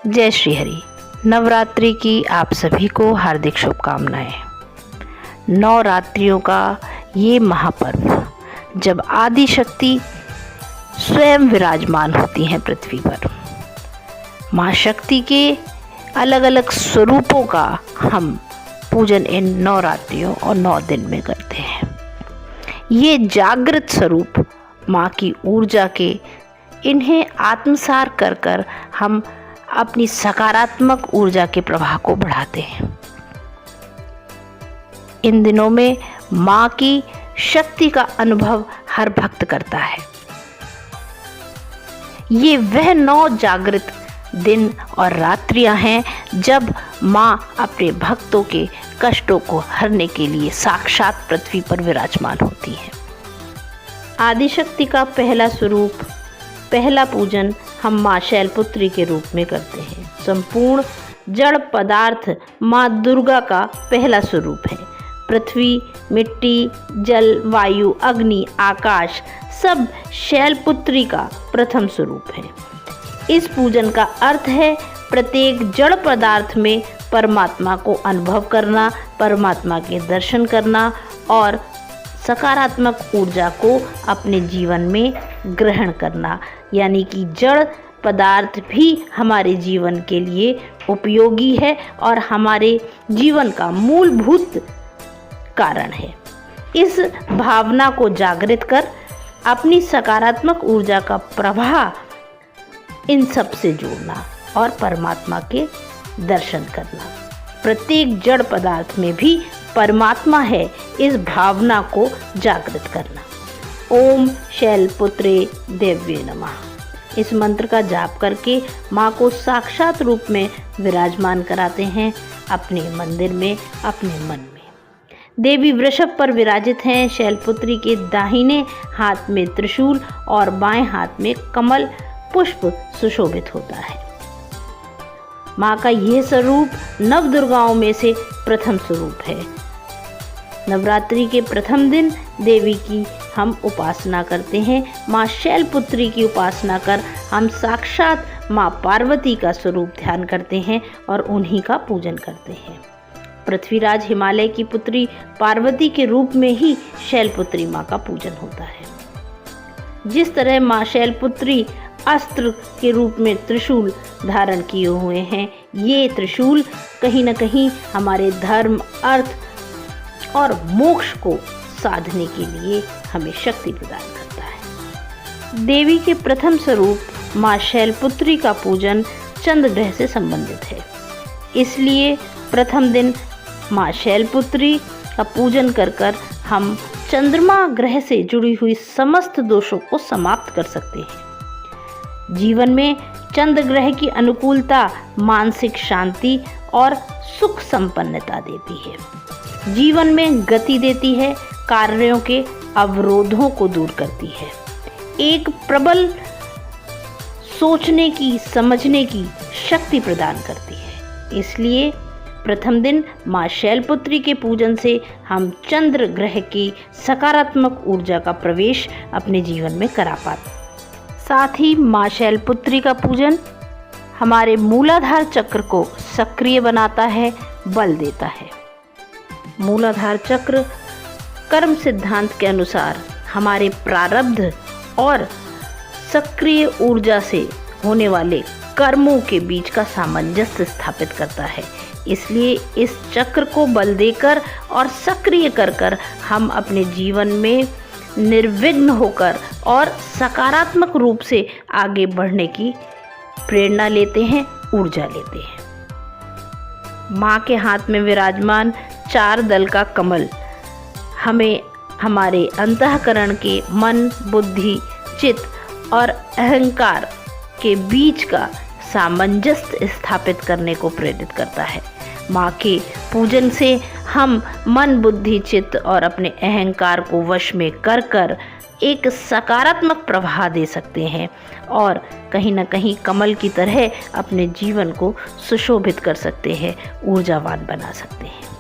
जय श्री हरि। नवरात्रि की आप सभी को हार्दिक शुभकामनाएं। नवरात्रियों का ये महापर्व जब आदि शक्ति स्वयं विराजमान होती हैं पृथ्वी पर, माँ शक्ति के अलग अलग स्वरूपों का हम पूजन इन नवरात्रियों और 9 दिन में करते हैं। ये जागृत स्वरूप माँ की ऊर्जा के, इन्हें आत्मसार कर कर हम अपनी सकारात्मक ऊर्जा के प्रवाह को बढ़ाते हैं। इन दिनों में माँ की शक्ति का अनुभव हर भक्त करता है। ये वह 9 जागृत दिन और रात्रियां हैं जब माँ अपने भक्तों के कष्टों को हरने के लिए साक्षात पृथ्वी पर विराजमान होती है। आदिशक्ति का पहला स्वरूप, पहला पूजन हम माँ शैलपुत्री के रूप में करते हैं। संपूर्ण जड़ पदार्थ माँ दुर्गा का पहला स्वरूप है। पृथ्वी, मिट्टी, जल, वायु, अग्नि, आकाश सब शैलपुत्री का प्रथम स्वरूप है। इस पूजन का अर्थ है प्रत्येक जड़ पदार्थ में परमात्मा को अनुभव करना, परमात्मा के दर्शन करना और सकारात्मक ऊर्जा को अपने जीवन में ग्रहण करना। यानी कि जड़ पदार्थ भी हमारे जीवन के लिए उपयोगी है और हमारे जीवन का मूलभूत कारण है। इस भावना को जागृत कर अपनी सकारात्मक ऊर्जा का प्रवाह इन सब से जोड़ना और परमात्मा के दर्शन करना। प्रत्येक जड़ पदार्थ में भी परमात्मा है, इस भावना को जागृत करना। ओम शैलपुत्रे देव्ये नमः। इस मंत्र का जाप करके माँ को साक्षात रूप में विराजमान कराते हैं अपने मंदिर में, अपने मन में। देवी वृषभ पर विराजित हैं। शैलपुत्री के दाहिने हाथ में त्रिशूल और बाएं हाथ में कमल पुष्प सुशोभित होता है। माँ का यह स्वरूप नव दुर्गाओं में से प्रथम स्वरूप है। नवरात्रि के प्रथम दिन देवी की हम उपासना करते हैं। माँ शैलपुत्री की उपासना कर हम साक्षात माँ पार्वती का स्वरूप ध्यान करते हैं और उन्हीं का पूजन करते हैं। पृथ्वीराज हिमालय की पुत्री पार्वती के रूप में ही शैलपुत्री माँ का पूजन होता है। जिस तरह माँ शैलपुत्री अस्त्र के रूप में त्रिशूल धारण किए हुए हैं, ये त्रिशूल कहीं न कहीं हमारे धर्म, अर्थ और मोक्ष को साधने के लिए हमें शक्ति प्रदान करता है। देवी के प्रथम स्वरूप माँ शैलपुत्री का पूजन चंद्र ग्रह से संबंधित है। इसलिए प्रथम दिन माँ शैलपुत्री का पूजन कर कर हम चंद्रमा ग्रह से जुड़ी हुई समस्त दोषों को समाप्त कर सकते हैं। जीवन में चंद्र ग्रह की अनुकूलता मानसिक शांति और सुख संपन्नता देती है, जीवन में गति देती है, कार्यों के अवरोधों को दूर करती है, एक प्रबल सोचने की, समझने की शक्ति प्रदान करती है। इसलिए प्रथम दिन माँ शैलपुत्री के पूजन से हम चंद्र ग्रह की सकारात्मक ऊर्जा का प्रवेश अपने जीवन में करा पाते हैं। साथ ही माँ शैलपुत्री का पूजन हमारे मूलाधार चक्र को सक्रिय बनाता है, बल देता है। मूलाधार चक्र कर्म सिद्धांत के अनुसार हमारे प्रारब्ध और सक्रिय ऊर्जा से होने वाले कर्मों के बीच का सामंजस्य स्थापित करता है। इसलिए इस चक्र को बल देकर और सक्रिय कर कर हम अपने जीवन में निर्विघ्न होकर और सकारात्मक रूप से आगे बढ़ने की प्रेरणा लेते हैं, ऊर्जा लेते हैं। माँ के हाथ में विराजमान 4 दल का कमल हमें हमारे अंतःकरण के मन, बुद्धि, चित्त और अहंकार के बीच का सामंजस्य स्थापित करने को प्रेरित करता है। माँ के पूजन से हम मन, बुद्धि, चित्त और अपने अहंकार को वश में कर कर एक सकारात्मक प्रवाह दे सकते हैं और कहीं न कहीं कमल की तरह अपने जीवन को सुशोभित कर सकते हैं, ऊर्जावान बना सकते हैं।